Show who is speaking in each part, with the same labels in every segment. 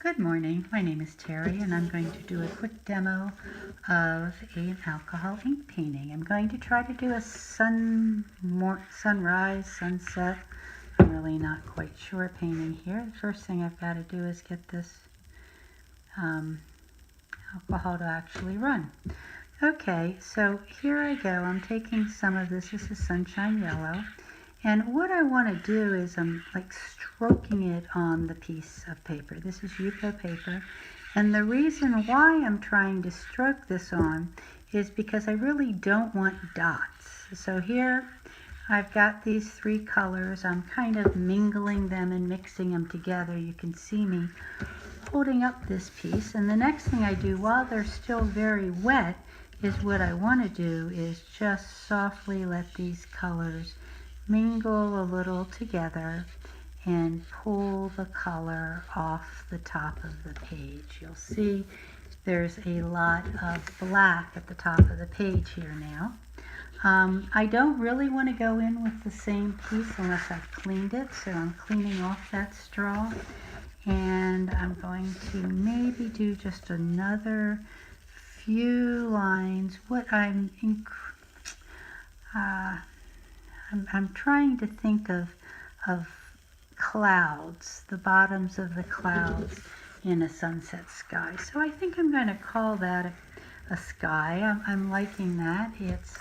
Speaker 1: Good morning, my name is Terry and I'm going to do a quick demo of an alcohol ink painting. I'm going to try to do a sunrise, sunset, I'm really not quite sure painting here. The first thing I've got to do is get this alcohol to actually run. Okay, so here I go. I'm taking some of this is Sunshine Yellow. And what I want to do is I'm like stroking it on the piece of paper. This is Yuko paper. And the reason why I'm trying to stroke this on is because I really don't want dots. So here I've got these three colors. I'm kind of mingling them and mixing them together. You can see me holding up this piece. And the next thing I do while they're still very wet is what I want to do is just softly let these colors mingle a little together and pull the color off the top of the page. You'll see there's a lot of black at the top of the page here now. I don't really want to go in with the same piece unless I've cleaned it, so I'm cleaning off that straw, and I'm going to maybe do just another few lines. What I'm trying to think of clouds, the bottoms of the clouds in a sunset sky. So I think I'm going to call that a sky. I'm liking that. It's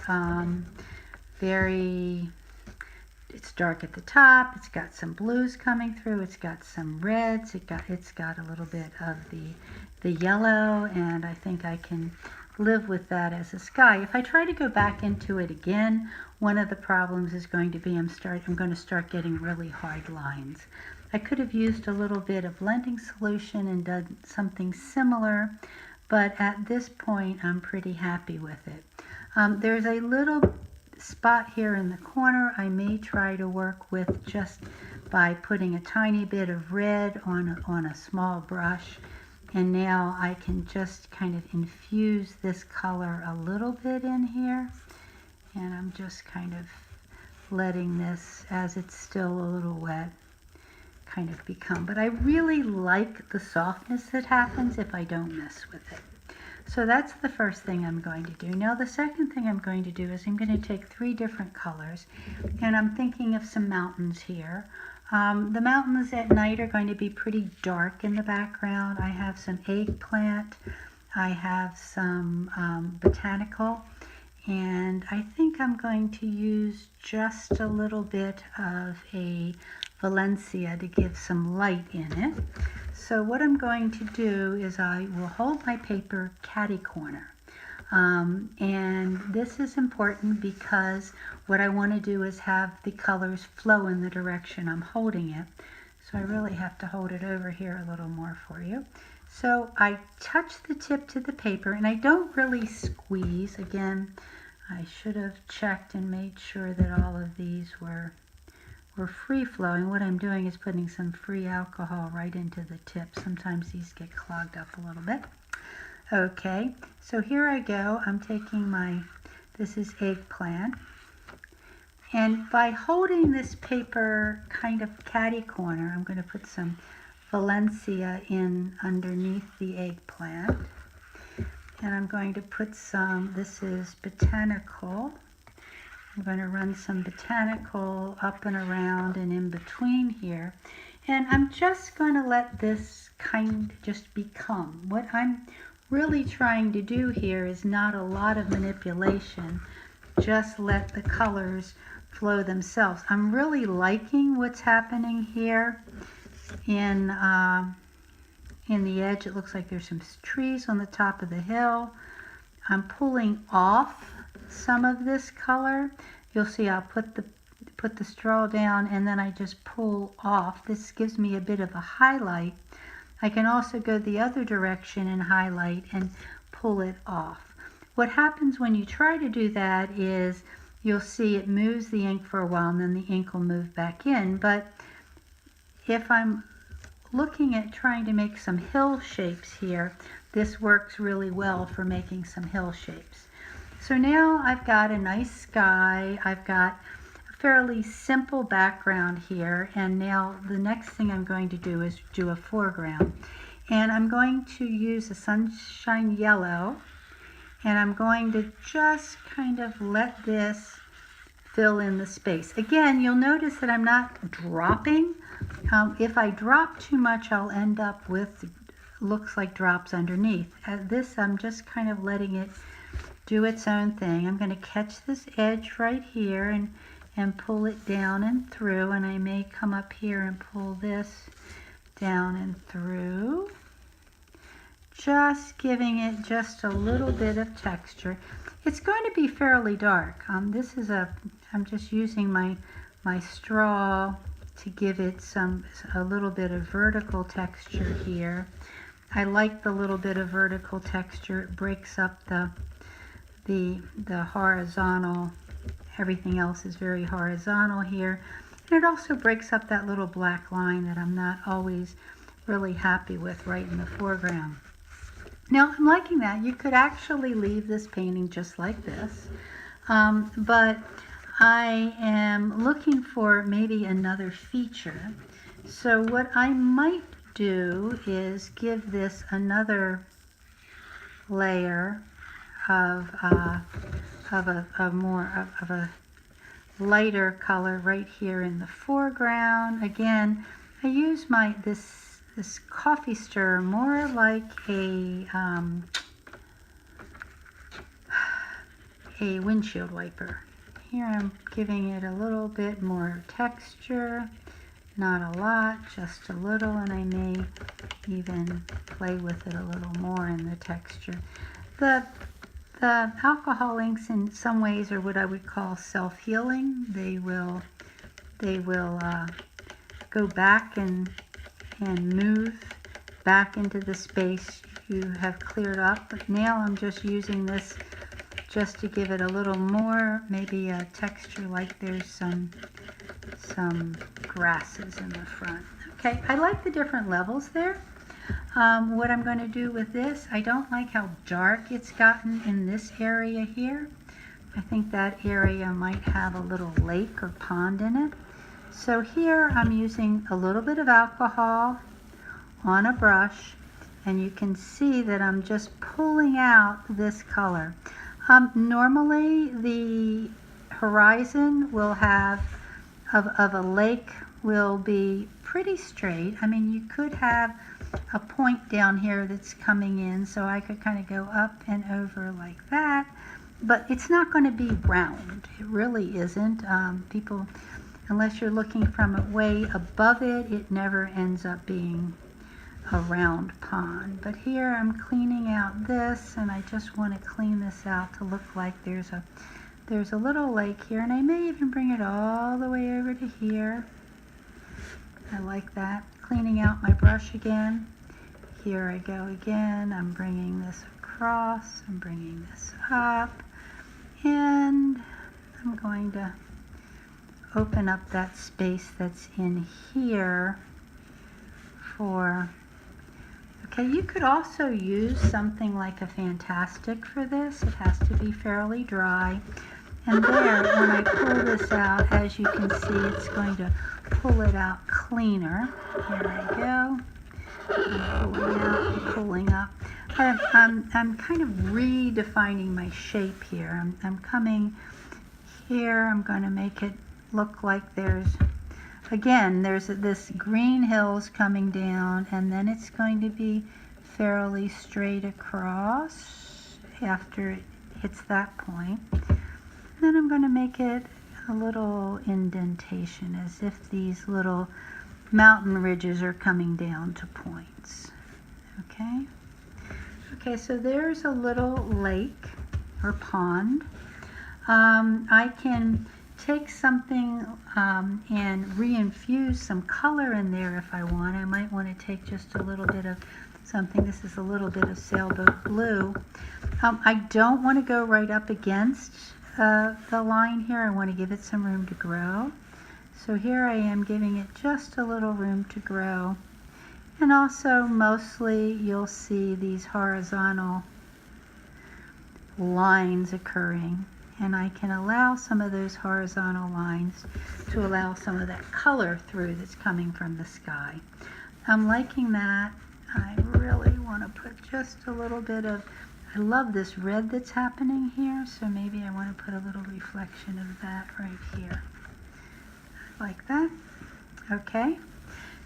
Speaker 1: it's dark at the top. It's got some blues coming through. It's got some reds. It's got a little bit of the yellow, and I think I can live with that as a sky. If I try to go back into it again, one of the problems is going to be I'm going to start getting really hard lines. I could have used a little bit of blending solution and done something similar, but at this point I'm pretty happy with it. There's a little spot here in the corner I may try to work with just by putting a tiny bit of red on a small brush. And now I can just kind of infuse this color a little bit in here. And I'm just kind of letting this, as it's still a little wet, kind of become. But I really like the softness that happens if I don't mess with it. So that's the first thing I'm going to do. Now the second thing I'm going to do is I'm going to take three different colors. And I'm thinking of some mountains here. The mountains at night are going to be pretty dark in the background. I have some eggplant, I have some botanical, and I think I'm going to use just a little bit of a Valencia to give some light in it. So what I'm going to do is I will hold my paper catty corner. And this is important because what I want to do is have the colors flow in the direction I'm holding it. So I really have to hold it over here a little more for you. So I touch the tip to the paper and I don't really squeeze. Again, I should have checked and made sure that all of these were free flowing. What I'm doing is putting some free alcohol right into the tip. Sometimes these get clogged up a little bit. Okay, so here I go. I'm taking this is eggplant. And by holding this paper kind of catty corner, I'm going to put some Valencia in underneath the eggplant. And I'm going to put this is botanical. I'm going to run some botanical up and around and in between here. And I'm just going to let this kind of just become. What I'm really trying to do here is not a lot of manipulation, just let the colors flow themselves. I'm really liking what's happening here in the edge. It looks like there's some trees on the top of the hill. I'm pulling off some of this color. You'll see I'll put the straw down and then I just pull off. This gives me a bit of a highlight. I can also go the other direction and highlight and pull it off. What happens when you try to do that is you'll see it moves the ink for a while and then the ink will move back in. But if I'm looking at trying to make some hill shapes here, this works really well for making some hill shapes. So now I've got a nice sky, I've got fairly simple background here, and now the next thing I'm going to do is do a foreground. And I'm going to use a sunshine yellow, and I'm going to just kind of let this fill in the space. Again, you'll notice that I'm not dropping. If I drop too much, I'll end up with looks like drops underneath. At this, I'm just kind of letting it do its own thing. I'm going to catch this edge right here and pull it down and through, and I may come up here and pull this down and through, just giving it just a little bit of texture. It's going to be fairly dark. I'm just using my straw to give it a little bit of vertical texture here. I like the little bit of vertical texture. It breaks up the horizontal. Everything else is very horizontal here. And it also breaks up that little black line that I'm not always really happy with right in the foreground. Now, I'm liking that. You could actually leave this painting just like this, but I am looking for maybe another feature. So what I might do is give this another layer of a lighter color right here in the foreground. Again, I use this coffee stirrer more like a windshield wiper. Here I'm giving it a little bit more texture, not a lot, just a little, and I may even play with it a little more in the texture. The alcohol inks in some ways are what I would call self-healing. They will go back and move back into the space you have cleared up. But now I'm just using this just to give it a little more, maybe a texture like there's some grasses in the front. Okay, I like the different levels there. What I'm going to do with this, I don't like how dark it's gotten in this area here. I think that area might have a little lake or pond in it. So here I'm using a little bit of alcohol on a brush, and you can see that I'm just pulling out this color. Normally the horizon will have of a lake will be pretty straight. I mean, you could have a point down here that's coming in, so I could kind of go up and over like that, but it's not going to be round. It really isn't. People, unless you're looking from it way above it, it never ends up being a round pond. But here I'm cleaning out this, and I just want to clean this out to look like there's a little lake here, and I may even bring it all the way over to here. I like that. Cleaning out my brush again. Here I go again. I'm bringing this across. I'm bringing this up. And I'm going to open up that space that's in here for... Okay, you could also use something like a Fantastic for this. It has to be fairly dry. And there, when I pull this out, as you can see, it's going to pull it out cleaner. Here I go. I'm pulling out and pulling up. I'm kind of redefining my shape here. I'm coming here. I'm going to make it look like there's this green hills coming down, and then it's going to be fairly straight across after it hits that point. Then I'm going to make it a little indentation, as if these little mountain ridges are coming down to points. Okay? Okay, so there's a little lake or pond. I can take something and reinfuse some color in there if I want. I might want to take just a little bit of something. This is a little bit of sailboat blue. I don't want to go right up against the line here. I want to give it some room to grow. So here I am giving it just a little room to grow. And also mostly you'll see these horizontal lines occurring. And I can allow some of those horizontal lines to allow some of that color through that's coming from the sky. I'm liking that. I really to put just a little bit of, I love this red that's happening here, so maybe I want to put a little reflection of that right here. Like that. Okay.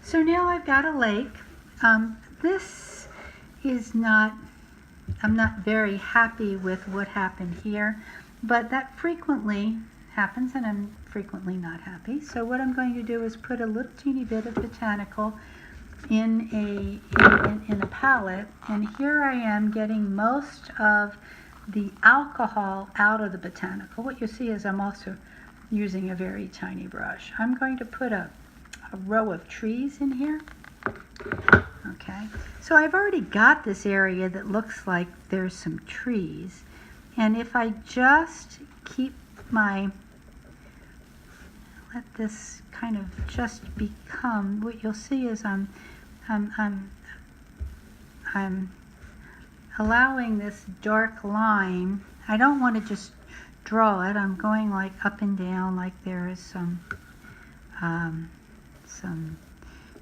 Speaker 1: So now I've got a lake. This is not, I'm not very happy with what happened here, but that frequently happens and I'm frequently not happy. So what I'm going to do is put a little teeny bit of botanical in a palette, and here I am getting most of the alcohol out of the botanical. What you see is I'm also using a very tiny brush. I'm going to put a row of trees in here. Okay, so I've already got this area that looks like there's some trees, and if I just keep my, let this kind of just become, what you'll see is I'm allowing this dark line. I don't want to just draw it. I'm going like up and down, like there is some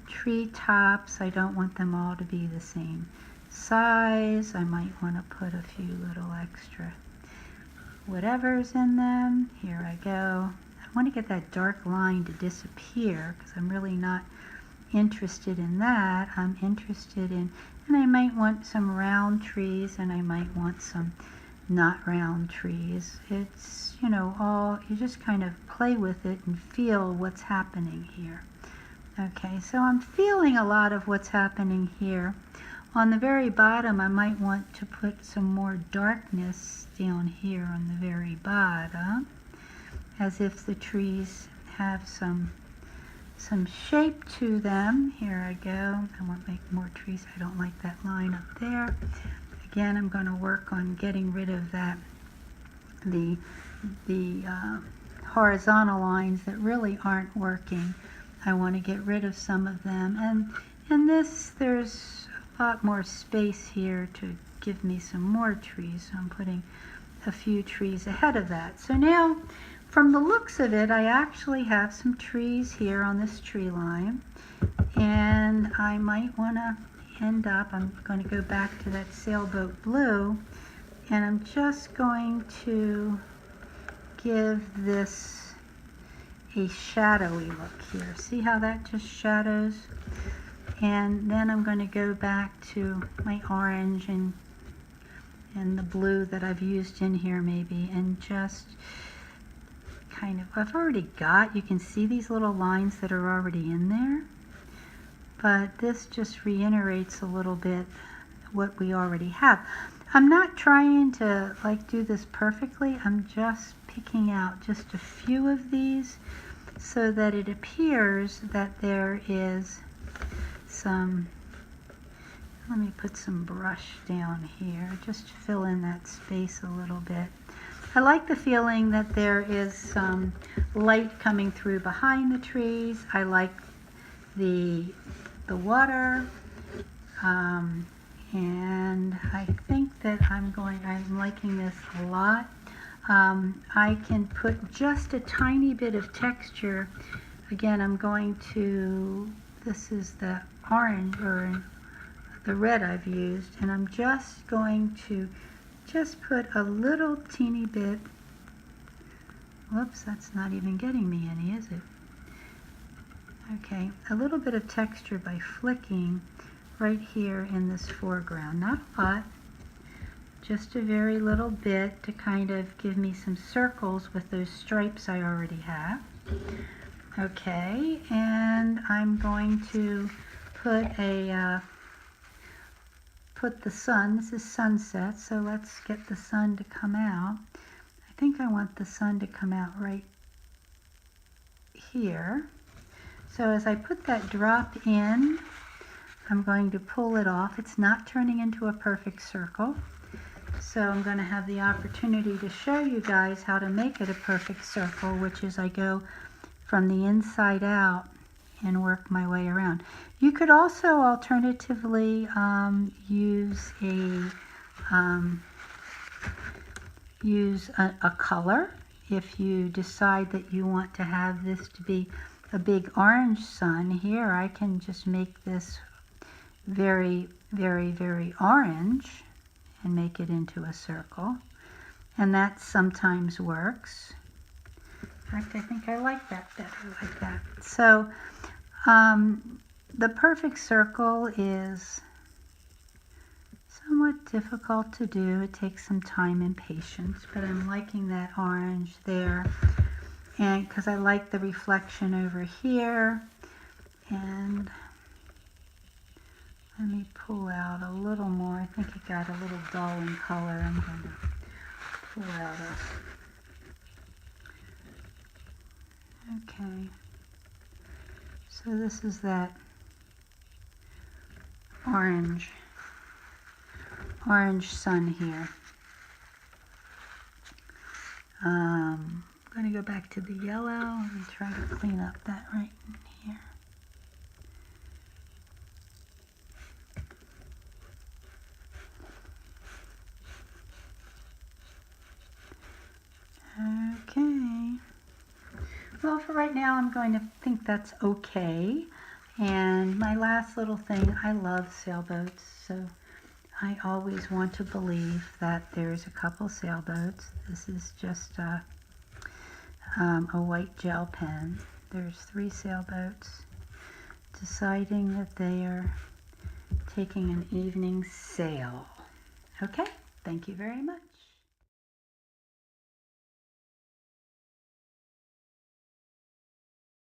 Speaker 1: tree tops. I don't want them all to be the same size. I might want to put a few little extra whatever's in them. Here I go. I want to get that dark line to disappear because I'm really not interested in that. I'm interested in, and I might want some round trees and I might want some not round trees. It's, you know, all, you just kind of play with it and feel what's happening here. Okay, so I'm feeling a lot of what's happening here. On the very bottom, I might want to put some more darkness down here on the very bottom, as if the trees have some shape to them. Here I go. I want to make more trees. I don't like that line up there. Again, I'm going to work on getting rid of that, the horizontal lines that really aren't working. I want to get rid of some of them. And this, there's a lot more space here to give me some more trees. So I'm putting a few trees ahead of that. So now, from the looks of it, I actually have some trees here on this tree line. And I might want to end up, I'm going to go back to that sailboat blue, and I'm just going to give this a shadowy look here. See how that just shadows? And then I'm going to go back to my orange and the blue that I've used in here maybe, and just kind of, I've already got, you can see these little lines that are already in there, but this just reiterates a little bit what we already have. I'm not trying to like do this perfectly. I'm just picking out just a few of these so that it appears that there is some, let me put some brush down here, just fill in that space a little bit. I like the feeling that there is some light coming through behind the trees. I like the water, and I think that I'm liking this a lot. I can put just a tiny bit of texture. Again, I'm going to, this is the orange or the red I've used, and I'm just going to just put a little teeny bit, whoops, that's not even getting me any, is it? Okay, a little bit of texture by flicking right here in this foreground. Not a lot, just a very little bit to kind of give me some circles with those stripes I already have. Okay, and I'm going to put put the sun. This is sunset, so let's get the sun to come out. I think I want the sun to come out right here. So as I put that drop in, I'm going to pull it off. It's not turning into a perfect circle, so I'm going to have the opportunity to show you guys how to make it a perfect circle, which is I go from the inside out and work my way around. You could also alternatively use a color if you decide that you want to have this to be a big orange sun. Here I can just make this very, very, very orange and make it into a circle. And that sometimes works. In fact, I think I like that better like that. So the perfect circle is somewhat difficult to do. It takes some time and patience, but I'm liking that orange there, and because I like the reflection over here. And let me pull out a little more. I think it got a little dull in color. I'm going to pull out okay. So this is that orange sun here. I'm going to go back to the yellow. Let me try to clean up that right in here. Okay. Well, for right now, I'm going to think that's okay. And my last little thing, I love sailboats, so I always want to believe that there's a couple sailboats. This is just a white gel pen. There's 3 sailboats deciding that they are taking an evening sail. Okay, thank you very much.